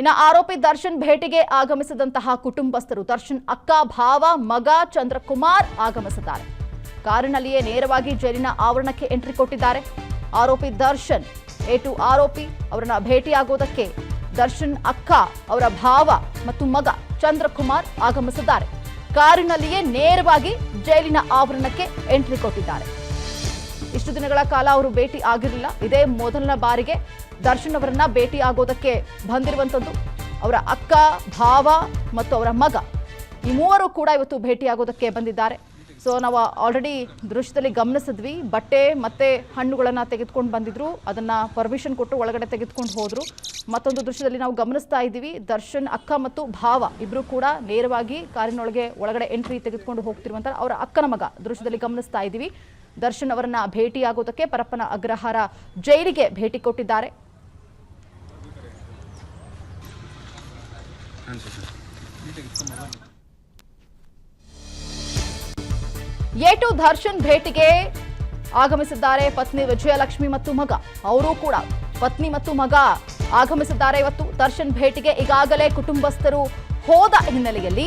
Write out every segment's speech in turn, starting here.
ಇನ್ನು ಆರೋಪಿ ದರ್ಶನ್ ಭೇಟಿಗೆ ಆಗಮಿಸಿದಂತಹ ಕುಟುಂಬಸ್ಥರು ದರ್ಶನ್ ಅಕ್ಕ ಭಾವ ಮಗ ಚಂದ್ರಕುಮಾರ್ ಆಗಮಿಸಿದ್ದಾರೆ. ಕಾರಿನಲ್ಲಿಯೇ ನೇರವಾಗಿ ಜೈಲಿನ ಆವರಣಕ್ಕೆ ಎಂಟ್ರಿ ಕೊಟ್ಟಿದ್ದಾರೆ. ಆರೋಪಿ ದರ್ಶನ್ ಆರೋಪಿ ಅವರನ್ನ ಭೇಟಿಯಾಗೋದಕ್ಕೆ ದರ್ಶನ್ ಅಕ್ಕ ಅವರ ಭಾವ ಮತ್ತು ಮಗ ಚಂದ್ರಕುಮಾರ್ ಆಗಮಿಸಿದ್ದಾರೆ. ಕಾರಿನಲ್ಲಿಯೇ ನೇರವಾಗಿ ಜೈಲಿನ ಆವರಣಕ್ಕೆ ಎಂಟ್ರಿ ಕೊಟ್ಟಿದ್ದಾರೆ. ಇಷ್ಟು ದಿನಗಳ ಕಾಲ ಅವರು ಭೇಟಿ ಆಗಿರಲಿಲ್ಲ. ಇದೇ ಮೊದಲನೇ ಬಾರಿಗೆ ದರ್ಶನ್ ಅವರನ್ನ ಭೇಟಿ ಆಗೋದಕ್ಕೆ ಬಂದಿರುವಂತದ್ದು. ಅವರ ಅಕ್ಕ ಭಾವ ಮತ್ತು ಅವರ ಮಗ ಈ ಮೂವರು ಕೂಡ ಇವತ್ತು ಭೇಟಿ ಆಗೋದಕ್ಕೆ ಬಂದಿದ್ದಾರೆ. ಸೊ ನಾವು ಆಲ್ರೆಡಿ ದೃಶ್ಯದಲ್ಲಿ ಗಮನಿಸಿದ್ವಿ, ಬಟ್ಟೆ ಮತ್ತೆ ಹಣ್ಣುಗಳನ್ನು ತೆಗೆದುಕೊಂಡು ಬಂದಿದ್ರು, ಅದನ್ನ ಪರ್ಮಿಷನ್ ಕೊಟ್ಟು ಒಳಗಡೆ ತೆಗೆದುಕೊಂಡು ಹೋದ್ರು. ಮತ್ತೊಂದು ದೃಶ್ಯದಲ್ಲಿ ನಾವು ಗಮನಿಸ್ತಾ ಇದ್ದೀವಿ, ದರ್ಶನ್ ಅಕ್ಕ ಮತ್ತು ಭಾವ ಇಬ್ರು ಕೂಡ ನೇರವಾಗಿ ಕಾರಿನೊಳಗೆ ಒಳಗಡೆ ಎಂಟ್ರಿ ತೆಗೆದುಕೊಂಡು ಹೋಗ್ತಿರುವಂತ ಅವರ ಅಕ್ಕನ ಮಗ ದೃಶ್ಯದಲ್ಲಿ ಗಮನಿಸ್ತಾ ಇದ್ದೀವಿ. ದರ್ಶನ್ ಅವರನ್ನ ಭೇಟಿಯಾಗೋದಕ್ಕೆ ಪರಪ್ಪನ ಅಗ್ರಹಾರ ಜೈಲಿಗೆ ಭೇಟಿ ಕೊಟ್ಟಿದ್ದಾರೆ. ದರ್ಶನ್ ಭೇಟಿಗೆ ಆಗಮಿಸಿದ್ದಾರೆ ಪತ್ನಿ ವಿಜಯಲಕ್ಷ್ಮಿ ಮತ್ತು ಮಗ. ಅವರು ಕೂಡ ಪತ್ನಿ ಮತ್ತು ಮಗ ಆಗಮಿಸಿದ್ದಾರೆ. ಇವತ್ತು ದರ್ಶನ್ ಭೇಟಿಗೆ ಈಗಾಗಲೇ ಕುಟುಂಬಸ್ಥರು ಹೋದ ಹಿನ್ನೆಲೆಯಲ್ಲಿ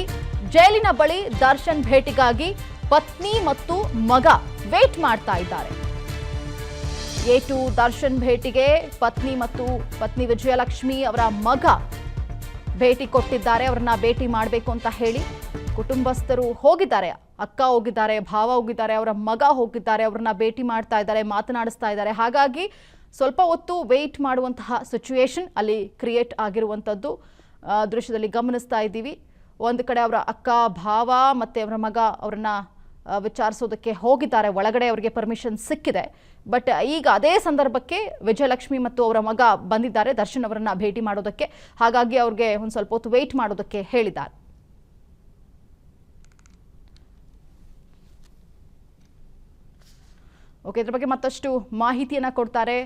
ಜೈಲಿನ ಬಳಿ ದರ್ಶನ್ ಭೇಟಿಗಾಗಿ ಪತ್ನಿ ಮತ್ತು ಮಗ ವೇಟ್ ಮಾಡ್ತಾ ಇದ್ದಾರೆ. ದರ್ಶನ್ ಭೇಟಿಗೆ ಪತ್ನಿ ವಿಜಯಲಕ್ಷ್ಮಿ ಅವರ ಮಗ ಭೇಟಿ ಕೊಟ್ಟಿದ್ದಾರೆ. ಅವರನ್ನ ಭೇಟಿ ಮಾಡಬೇಕು ಅಂತ ಹೇಳಿ ಕುಟುಂಬಸ್ಥರು ಹೋಗಿದ್ದಾರೆ. ಅಕ್ಕ ಹೋಗಿದ್ದಾರೆ, ಭಾವ ಹೋಗಿದ್ದಾರೆ, ಅವರ ಮಗ ಹೋಗಿದ್ದಾರೆ. ಅವ್ರನ್ನ ಭೇಟಿ ಮಾಡ್ತಾ ಇದ್ದಾರೆ, ಮಾತನಾಡಿಸ್ತಾ ಇದ್ದಾರೆ. ಹಾಗಾಗಿ ಸ್ವಲ್ಪ ಹೊತ್ತು ವೇಟ್ ಮಾಡುವಂತಹ ಸಿಚುವೇಶನ್ ಅಲ್ಲಿ ಕ್ರಿಯೇಟ್ ಆಗಿರುವಂಥದ್ದು ದೃಶ್ಯದಲ್ಲಿ ಗಮನಿಸ್ತಾ ಇದ್ದೀವಿ. ಒಂದು ಕಡೆ ಅವರ ಅಕ್ಕ ಭಾವ ಮತ್ತೆ ಅವರ ಮಗ ಅವರನ್ನ ವಿಚಾರಿಸೋದಕ್ಕೆ ಹೋಗಿದ್ದಾರೆ. ಒಳಗಡೆ ಅವರಿಗೆ ಪರ್ಮಿಷನ್ ಸಿಕ್ಕಿದೆ. ಬಟ್ ಈಗ ಅದೇ ಸಂದರ್ಭಕ್ಕೆ ವಿಜಯಲಕ್ಷ್ಮಿ ಮತ್ತು ಅವರ ಮಗ ಬಂದಿದ್ದಾರೆ ದರ್ಶನ್ ಅವರನ್ನ ಭೇಟಿ ಮಾಡೋದಕ್ಕೆ. ಹಾಗಾಗಿ ಅವ್ರಿಗೆ ಒಂದು ಸ್ವಲ್ಪ ಹೊತ್ತು ವೇಟ್ ಮಾಡೋದಕ್ಕೆ ಹೇಳಿದ್ದಾರೆ. ಓಕೆ, ಇದ್ರ ಬಗ್ಗೆ ಮತ್ತಷ್ಟು ಮಾಹಿತಿಯನ್ನ ಕೊಡ್ತಾರೆ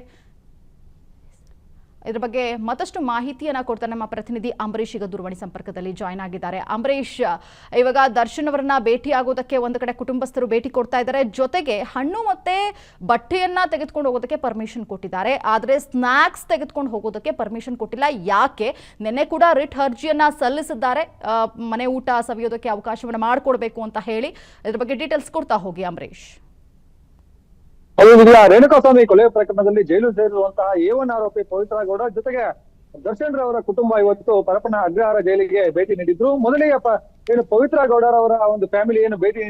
ನಮ್ಮ ಪ್ರತಿನಿಧಿ ಅಂಬರೀಶ್ ಈಗ ದೂರವಾಣಿ ಸಂಪರ್ಕದಲ್ಲಿ ಜಾಯ್ನ್ ಆಗಿದ್ದಾರೆ. ಅಂಬರೀಶ್, ಇವಾಗ ದರ್ಶನ್ ಅವರನ್ನ ಭೇಟಿ ಆಗೋದಕ್ಕೆ ಒಂದು ಕಡೆ ಕುಟುಂಬಸ್ಥರು ಭೇಟಿ ಕೊಡ್ತಾ ಇದ್ದಾರೆ, ಜೊತೆಗೆ ಹಣ್ಣು ಮತ್ತೆ ಬಟ್ಟೆಯನ್ನ ತೆಗೆದುಕೊಂಡು ಹೋಗೋದಕ್ಕೆ ಪರ್ಮಿಷನ್ ಕೊಟ್ಟಿದ್ದಾರೆ. ಆದ್ರೆ ಸ್ನಾಕ್ಸ್ ತೆಗೆದುಕೊಂಡು ಹೋಗೋದಕ್ಕೆ ಪರ್ಮಿಷನ್ ಕೊಟ್ಟಿಲ್ಲ. ಯಾಕೆ? ನಿನ್ನೆ ಕೂಡ ರಿಟ್ ಅರ್ಜಿಯನ್ನ ಸಲ್ಲಿಸಿದ್ದಾರೆ, ಮನೆ ಊಟ ಸವಿಯೋದಕ್ಕೆ ಅವಕಾಶವನ್ನ ಮಾಡಿಕೊಡ್ಬೇಕು ಅಂತ ಹೇಳಿ. ಇದ್ರ ಬಗ್ಗೆ ಡೀಟೇಲ್ಸ್ ಕೊಡ್ತಾ ಹೋಗಿ ಅಂಬರೀಶ್. ರೇಣುಕಾಸ್ವಾಮಿ ಕೊಲೆ ಪ್ರಕರಣದಲ್ಲಿ ಜೈಲು ಸೇರಿರುವಂತಹ A1 ಆರೋಪಿ ಪವಿತ್ರ ಗೌಡ ಜೊತೆಗೆ ದರ್ಶನ್ ರವರ ಕುಟುಂಬ ಇವತ್ತು ಪರಪ್ಪನ ಅಗ್ರಹಾರ ಜೈಲಿಗೆ ಭೇಟಿ ನೀಡಿದ್ರು. ಮೊದಲಿಗೆ ಏನು ಪವಿತ್ರ ಗೌಡರವರ ಒಂದು ಫ್ಯಾಮಿಲಿ ಏನು ಭೇಟಿ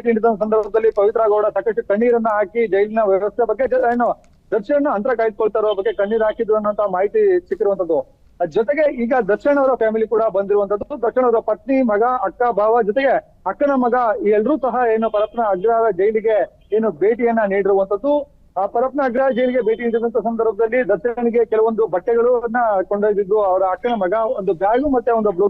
ನೀಡಿದ ಸಂದರ್ಭದಲ್ಲಿ ಪವಿತ್ರ ಗೌಡ ಸಾಕಷ್ಟು ಕಣ್ಣೀರನ್ನ ಹಾಕಿ ಜೈಲಿನ ವ್ಯವಸ್ಥೆ ಬಗ್ಗೆ ಏನು ದರ್ಶನ್ ಅಂತರ ಕಾಯ್ದುಕೊಳ್ತಾ ಇರೋ ಬಗ್ಗೆ ಕಣ್ಣೀರು ಹಾಕಿದ್ರು ಅನ್ನೋಂತ ಮಾಹಿತಿ ಸಿಕ್ಕಿರುವಂತದ್ದು. ಜೊತೆಗೆ ಈಗ ದರ್ಶನ್ ಅವರ ಫ್ಯಾಮಿಲಿ ಕೂಡ ಬಂದಿರುವಂತದ್ದು. ದರ್ಶನ್ ಅವರ ಪತ್ನಿ, ಮಗ, ಅಕ್ಕ, ಭಾವ ಜೊತೆಗೆ ಅಕ್ಕನ ಮಗ ಎಲ್ಲರೂ ಸಹ ಏನು ಪರಪ್ಪನ ಅಗ್ರಹಾರ ಜೈಲಿಗೆ ಏನು ಭೇಟಿಯನ್ನ ನೀಡಿರುವಂತದ್ದು. ಆ ಪರಪ್ಪನ ಅಗ್ರಹಾರ ಜೈಲಿಗೆ ಭೇಟಿ ನೀಡಿದಂತ ಸಂದರ್ಭದಲ್ಲಿ ದರ್ಶನ್ಗೆ ಕೆಲವೊಂದು ಬಟ್ಟೆಗಳನ್ನ ಕೊಂಡೊಯ್ದಿದ್ದು. ಅವರ ಅಕ್ಕನ ಮಗ ಒಂದು ಬ್ಯಾಗು ಮತ್ತೆ ಒಂದು ಬ್ಲೂ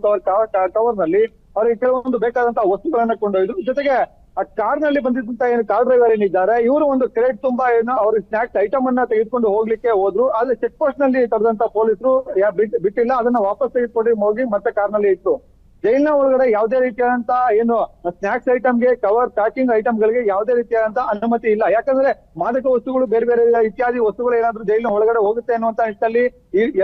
ಕವರ್ ನಲ್ಲಿ ಅವರಿಗೆ ಕೆಲವೊಂದು ಬೇಕಾದಂತಹ ವಸ್ತುಗಳನ್ನ ಕೊಂಡೊಯ್ದು. ಜೊತೆಗೆ ಆ ಕಾರ್ ನಲ್ಲಿ ಬಂದಿದ್ದಂತ ಏನು ಕಾರ್ ಡ್ರೈವರ್ ಏನಿದ್ದಾರೆ ಇವರು ಒಂದು ಕ್ರೇಟ್ ತುಂಬಾ ಏನು ಅವ್ರಿಗೆ ಸ್ನಾಕ್ಸ್ ಐಟಮ್ ಅನ್ನ ತೆಗೆದುಕೊಂಡು ಹೋಗ್ಲಿಕ್ಕೆ ಹೋದ್ರು. ಆದ್ರೆ ಚೆಕ್ ಪೋಸ್ಟ್ ನಲ್ಲಿ ತಡೆದಂತ ಪೊಲೀಸರು ಬಿಟ್ಟಿಲ್ಲ, ಅದನ್ನ ವಾಪಸ್ ತೆಗೆದುಕೊಂಡು ಹೋಗಿ ಮತ್ತೆ ಕಾರ್ ನಲ್ಲಿ ಇಟ್ಟು ಜೈಲಿನ ಒಳಗಡೆ ಯಾವುದೇ ರೀತಿಯಾದಂತ ಏನು ಸ್ನಾಕ್ಸ್ ಐಟಮ್ಗೆ ಕವರ್ ಪ್ಯಾಕಿಂಗ್ ಐಟಮ್ಗಳಿಗೆ ಯಾವುದೇ ರೀತಿಯಾದಂತ ಅನುಮತಿ ಇಲ್ಲ. ಯಾಕಂದ್ರೆ ಮಾದಕ ವಸ್ತುಗಳು ಬೇರೆ ಬೇರೆ ಇತ್ಯಾದಿ ವಸ್ತುಗಳು ಏನಾದ್ರೂ ಜೈಲಿನ ಒಳಗಡೆ ಹೋಗುತ್ತೆ ಅನ್ನುವಂತ ನಿಟ್ಟಿನಲ್ಲಿ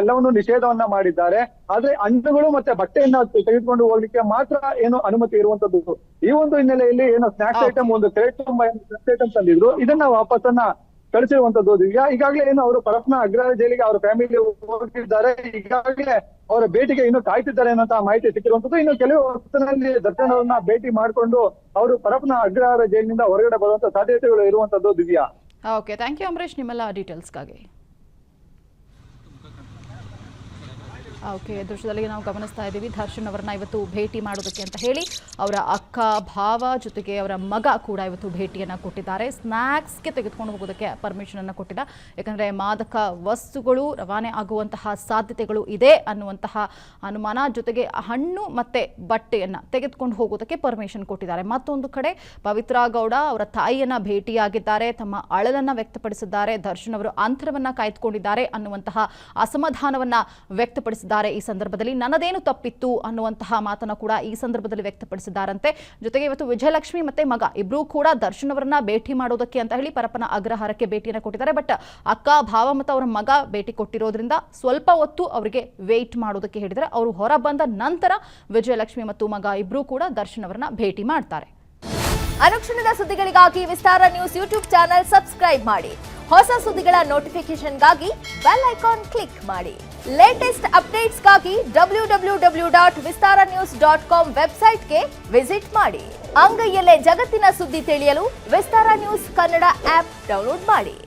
ಎಲ್ಲವನ್ನೂ ನಿಷೇಧವನ್ನ ಮಾಡಿದ್ದಾರೆ. ಆದ್ರೆ ಹಣ್ಣುಗಳು ಮತ್ತೆ ಬಟ್ಟೆಯನ್ನ ತೆಗೆದುಕೊಂಡು ಹೋಗ್ಲಿಕ್ಕೆ ಮಾತ್ರ ಏನು ಅನುಮತಿ ಇರುವಂತದ್ದು. ಈ ಒಂದು ಹಿನ್ನೆಲೆಯಲ್ಲಿ ಏನು ಸ್ನಾಕ್ಸ್ ಐಟಮ್ ಒಂದು ಕ್ರೇಟ್ ತುಂಬಾ ಸ್ನಾಕ್ಸ್ ಐಟಮ್ ತಂದಿದ್ರು, ಇದನ್ನ ವಾಪಸ್ಸನ್ನ ಕಳಿಸಿರುವಂತದ್ದು. ಈಗಾಗಲೇ ಏನು ಅವರು ಪರಪ್ಪನ ಅಗ್ರಹಾರ ಜೈಲಿಗೆ ಅವರ ಫ್ಯಾಮಿಲಿ ಹೋಗಿದ್ದಾರೆ. ಈಗಾಗಲೇ ಅವರ ಭೇಟಿಗೆ ಇನ್ನು ಕಾಯ್ತಿದ್ದಾರೆ ಅನ್ನೋ ಮಾಹಿತಿ ಸಿಕ್ಕಿರುವಂತದ್ದು. ಇನ್ನು ಕೆಲವು ಹೊತ್ತಿನಲ್ಲಿ ದರ್ಶನ್ ಅವರನ್ನ ಭೇಟಿ ಮಾಡಿಕೊಂಡು ಅವರು ಪರಪ್ಪನ ಅಗ್ರಹಾರ ಜೈಲಿನಿಂದ ಹೊರಗಡೆ ಬರುವಂತ ಸಾಧ್ಯತೆಗಳು ಇರುವಂತದ್ದು. Divya, okay, thank you Ambareesh ನಿಮ್ಮೆಲ್ಲ ಡೀಟೇಲ್ಸ್ಗಾಗಿ. ಓಕೆ, ದೃಶ್ಯದಲ್ಲಿ ನಾವು ಗಮನಿಸ್ತಾ ಇದ್ದೀವಿ ದರ್ಶನ್ ಅವರನ್ನ ಇವತ್ತು ಭೇಟಿ ಮಾಡೋದಕ್ಕೆ ಅಂತ ಹೇಳಿ ಅವರ ಅಕ್ಕ, ಭಾವ ಜೊತೆಗೆ ಅವರ ಮಗ ಕೂಡ ಇವತ್ತು ಭೇಟಿಯನ್ನು ಕೊಟ್ಟಿದ್ದಾರೆ. ಸ್ನ್ಯಾಕ್ಸ್ಗೆ ತೆಗೆದುಕೊಂಡು ಹೋಗೋದಕ್ಕೆ ಪರ್ಮಿಷನನ್ನು ಕೊಟ್ಟಿಲ್ಲ. ಯಾಕಂದರೆ ಮಾದಕ ವಸ್ತುಗಳು ರವಾನೆ ಆಗುವಂತಹ ಸಾಧ್ಯತೆಗಳು ಇದೆ ಅನ್ನುವಂತಹ ಅನುಮಾನ. ಜೊತೆಗೆ ಹಣ್ಣು ಮತ್ತು ಬಟ್ಟೆಯನ್ನು ತೆಗೆದುಕೊಂಡು ಹೋಗೋದಕ್ಕೆ ಪರ್ಮಿಷನ್ ಕೊಟ್ಟಿದ್ದಾರೆ. ಮತ್ತೊಂದು ಕಡೆ ಪವಿತ್ರ ಗೌಡ ಅವರ ತಾಯಿಯನ್ನು ಭೇಟಿಯಾಗಿದ್ದಾರೆ, ತಮ್ಮ ಅಳಲನ್ನು ವ್ಯಕ್ತಪಡಿಸಿದ್ದಾರೆ. ದರ್ಶನ್ ಅವರು ಅಂತರವನ್ನು ಕಾಯ್ದುಕೊಂಡಿದ್ದಾರೆ ಅನ್ನುವಂತಹ ಅಸಮಾಧಾನವನ್ನು ವ್ಯಕ್ತಪಡಿಸಿದ್ದಾರೆ. ವ್ಯಕ್ತಪಡಿಸಿದ್ದಾರೆ. ಈ ಸಂದರ್ಭದಲ್ಲಿ ನನ್ನದೇನು ತಪ್ಪಿತ್ತು ಅನ್ನುವಂತಹ ಮಾತನ್ನು ಕೂಡ ಈ ಸಂದರ್ಭದಲ್ಲಿ ವ್ಯಕ್ತಪಡಿಸಿದ್ದಾರಂತೆ. ಜೊತೆಗೆ ಇವತ್ತು ವಿಜಯಲಕ್ಷ್ಮಿ ಮತ್ತೆ ಮಗ ಇಬ್ರು ಕೂಡ ದರ್ಶನ್ ಅವರನ್ನ ಭೇಟಿ ಮಾಡೋದಕ್ಕೆ ಅಂತ ಹೇಳಿ ಪರಪ್ಪನ ಅಗ್ರಹಾರಕ್ಕೆ ಭೇಟಿಯನ್ನು ಕೊಟ್ಟಿದ್ದಾರೆ. ಬಟ್ ಅಕ್ಕ, ಭಾವ ಮತ್ತು ಅವರ ಮಗ ಭೇಟಿ ಕೊಟ್ಟಿರೋದ್ರಿಂದ ಸ್ವಲ್ಪ ಹೊತ್ತು ಅವರಿಗೆ ವೇಟ್ ಮಾಡೋದಕ್ಕೆ ಹೇಳಿದರೆ ಅವರು ಹೊರ ಬಂದ ನಂತರ ವಿಜಯಲಕ್ಷ್ಮಿ ಮತ್ತು ಮಗ ಇಬ್ರು ಕೂಡ ದರ್ಶನ್ ಅವರನ್ನ ಭೇಟಿ ಮಾಡ್ತಾರೆ. ಅನುಕ್ಷಣದ ಸುದ್ದಿಗಳಿಗಾಗಿ ವಿಸ್ತಾರ ನ್ಯೂಸ್ ಯೂಟ್ಯೂಬ್ ಚಾನೆಲ್ ಸಬ್ಸ್ಕ್ರೈಬ್ ಮಾಡಿ. ಹೊಸ ಸುದ್ದಿಗಳ ನೋಟಿಫಿಕೇಶನ್ಗಾಗಿ ಬೆಲ್ ಐಕಾನ್ ಕ್ಲಿಕ್ ಮಾಡಿ. ಲೇಟೆಸ್ಟ್ ಅಪ್ಡೇಟ್ಸ್ಗಾಗಿ www.vistaranews.com ವೆಬ್ಸೈಟ್ಗೆ ವಿಸಿಟ್ ಮಾಡಿ. ಅಂಗೈಯಲ್ಲೇ ಜಗತ್ತಿನ ಸುದ್ದಿ ತಿಳಿಯಲು ವಿಸ್ತಾರ ನ್ಯೂಸ್ ಕನ್ನಡ ಆಪ್ ಡೌನ್ಲೋಡ್ ಮಾಡಿ.